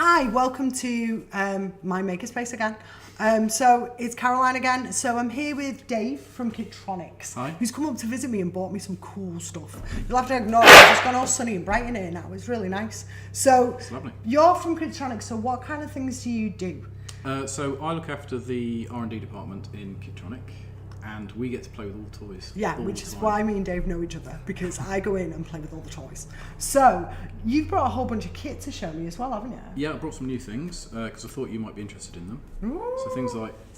Hi, welcome to my makerspace again. So it's Caroline again. So I'm here with Dave from Kitroniks, Hi. who's come up to visit me and bought me some cool stuff. You'll have to ignore it, it's gone all sunny and bright in here now. It's really nice. So It's lovely. you're from Kitroniks, so what kind of things do you do? So I look after the R&D department in Kitronik, and we get to play with all the toys. Yeah, all which the is time. why me and Dave know each other, because I go in and play with all the toys. So you've brought a whole bunch of kit to show me as well, haven't you? Yeah, I brought some new things because I thought you might be interested in them. Ooh. So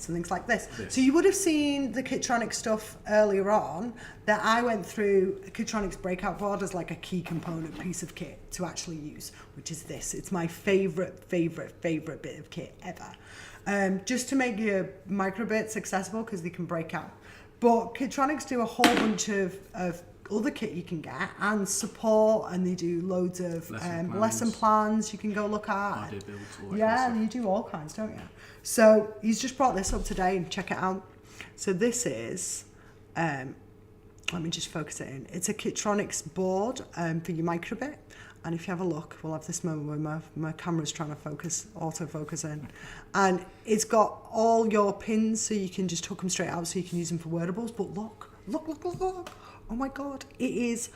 things like this. So you would have seen the Kitronik stuff earlier on, that I went through a Kitronik's breakout board as like a key component piece of kit to actually use, which is this. It's my favourite bit of kit ever. Just to make your microbits accessible because they can break out. But Kitroniks do a whole bunch of other kit you can get and support, and they do loads of lesson plans you can go look at. idea builds, all that Yeah, kind of you do all kinds, don't you? So he's just brought this up today and check it out. So this is, let me just focus it in. It's a Kitroniks board for your microbit. And if you have a look, we'll have this moment where my camera's trying to autofocus in. And it's got all your pins, so you can just hook them straight out so you can use them for wearables. But look. Oh my God. It is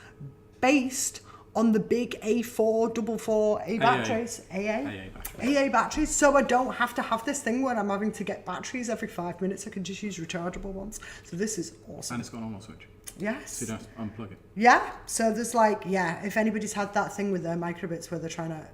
based on the big A444A batteries. AA batteries. So I don't have to have this thing when I'm having to get batteries every 5 minutes. I can just use rechargeable ones. So this is awesome. And it's got an on-off switch. Yes. So you don't have to unplug it. Yeah. So there's if anybody's had that thing with their microbits where they're trying to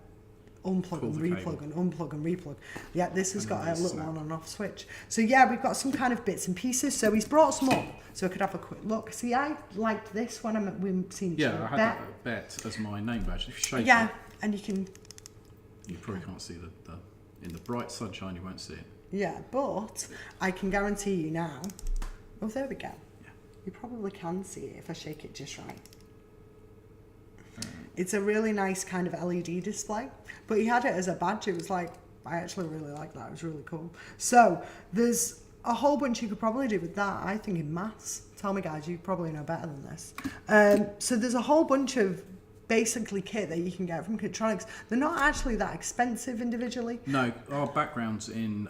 unplug and replug and unplug and replug. Yeah, this has got a little on and off switch. So yeah, we've got some kind of bits and pieces. So he's brought some up so I could have a quick look. See, I liked this when we've seen each other. Yeah, I had that bet as my name badge. If you shake yeah, it, and you can... you probably can't see in the bright sunshine, you won't see it. Yeah, but I can guarantee you now... Oh, there we go. You probably can see it if I shake it just right. It's a really nice kind of LED display, but he had it as a badge. It was like, I actually really like that. It was really cool. So there's a whole bunch you could probably do with that, I think, in maths. Tell me, guys, you probably know better than this. So there's a whole bunch of basically kit that you can get from Kitroniks. They're not actually that expensive individually. No, our background's in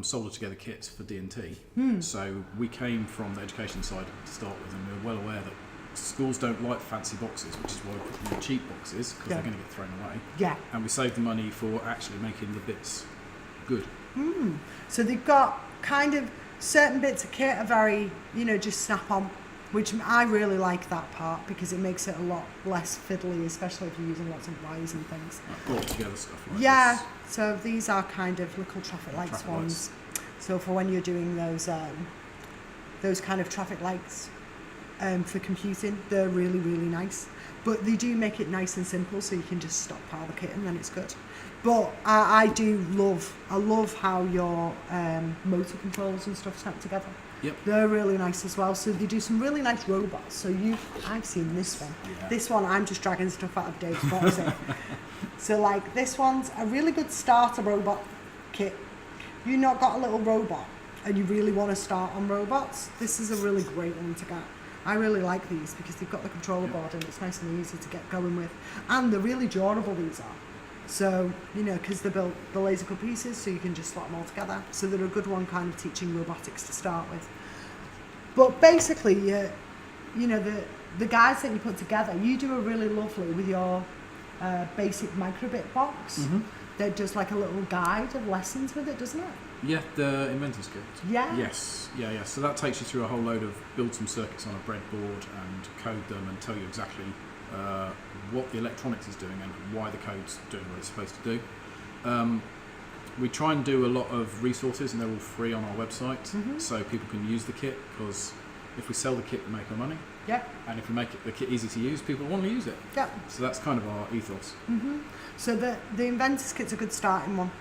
solder together kits for D&T. So we came from the education side to start with, and we were well aware that schools don't like fancy boxes, which is why we put them in cheap boxes, because they're going to get thrown away. Yeah. And we save the money for actually making the bits good. So they've got kind of certain bits of kit are very, just snap on, which I really like that part because it makes it a lot less fiddly, especially if you're using lots of wires and things. Like brought together stuff like Yeah, this. so these are kind of little traffic lights ones. So for when you're doing those kind of traffic lights for computing, they're really, really nice. But they do make it nice and simple, so you can just stockpile the kit and then it's good. But I love how your motor controls and stuff snap together. Yep. They're really nice as well. So they do some really nice robots. So I've seen this one. Yeah. This one, I'm just dragging stuff out of Dave's box. So like this one's a really good starter robot kit. You've not got a little robot and you really want to start on robots, this is a really great one to get. I really like these because they've got the controller board and it's nice and easy to get going with. And they're really durable, these are. So, because they're built the laser cut pieces, so you can just slot them all together. So they're a good one kind of teaching robotics to start with. But basically, the guides that you put together, you do a really lovely with your basic microbit box. That does like a little guide of lessons with it, doesn't it? Yeah, the Inventor's Kit. Yeah. Yes, yeah. So that takes you through a whole load of build some circuits on a breadboard and code them and tell you exactly what the electronics is doing and why the code's doing what it's supposed to do. We try and do a lot of resources, and they're all free on our website, so people can use the kit, because if we sell the kit, we make our money. Yeah. And if we make the kit easy to use, people want to use it. Yeah. So that's kind of our ethos. So the Inventor's Kit's a good starting one.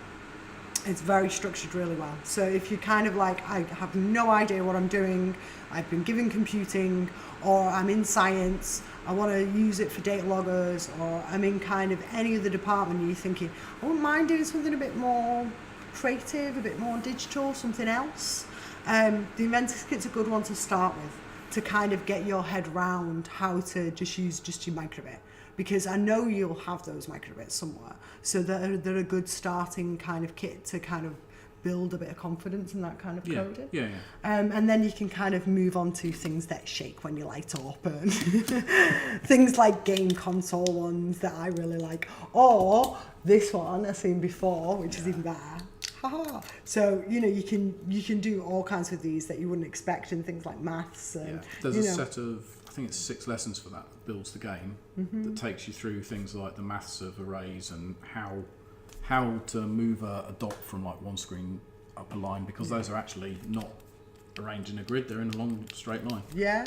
It's very structured really well. So if you're kind of like, I have no idea what I'm doing, I've been given computing, or I'm in science, I want to use it for data loggers, or I'm in kind of any other department, and you're thinking, I wouldn't mind doing something a bit more creative, a bit more digital, something else. The Inventor's Kit's a good one to start with, to kind of get your head round how to just use your microbit. because I know you'll have those microbits somewhere. So they're a good starting kind of kit to kind of build a bit of confidence in that kind of coding. Yeah. And then you can kind of move on to things that shake when you light up, and things like game console ones that I really like, or this one I've seen before, which is even better. Haha. So you can do all kinds of these that you wouldn't expect in things like maths. And, there's a set of, I think it's 6 lessons for that builds the game, that takes you through things like the maths of arrays and how to move a dot from like one screen up a line, because those are actually not arranged in a grid, they're in a long straight line. Yeah.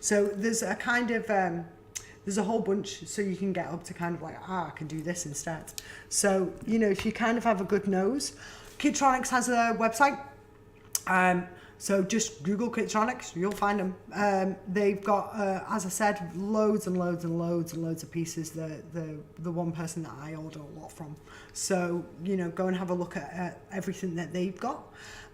So there's a kind of there's a whole bunch, so you can get up to kind of like, I can do this instead. So if you kind of have a good nose, Kitroniks has a website. So just Google Kitroniks, you'll find them. They've got, as I said, loads and loads and loads and loads of pieces. The one person that I order a lot from. So go and have a look at everything that they've got.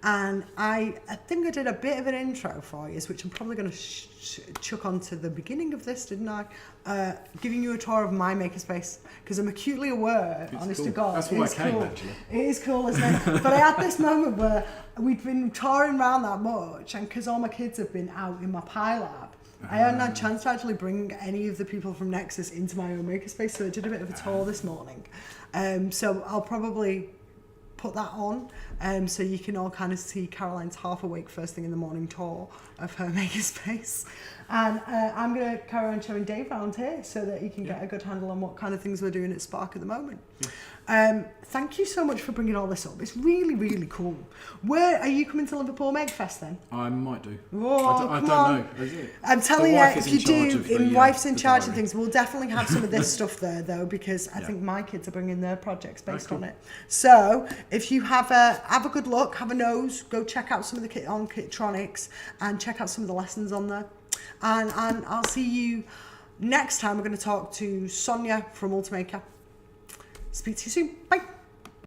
And I think I did a bit of an intro for you, which I'm probably going to chuck onto the beginning of this, didn't I? Giving you a tour of my makerspace, because I'm acutely aware, honest to God, that's why I came, actually. It is cool, isn't it? But I had this moment where we'd been touring around that much, and because all my kids have been out in my Pi Lab, I hadn't had a chance to actually bring any of the people from Nexus into my own makerspace, so I did a bit of a tour this morning. So I'll probably put that on, so you can all kind of see Caroline's half awake first thing in the morning tour of her makerspace. And I'm going to carry on showing Dave around here so that you can get a good handle on what kind of things we're doing at Spark at the moment. Thank you so much for bringing all this up. It's really, really cool. Where are you coming to Liverpool Makefest then? I might do. Oh, I don't know. I'm telling you, if you do, wife's in charge of things. We'll definitely have some of this stuff there though, because I think my kids are bringing their projects based on it. So if you have a good look, have a nose, go check out some of the kit on Kitroniks and check out some of the lessons on there. And I'll see you next time. We're going to talk to Sonia from Ultimaker. Speak to you soon. Bye.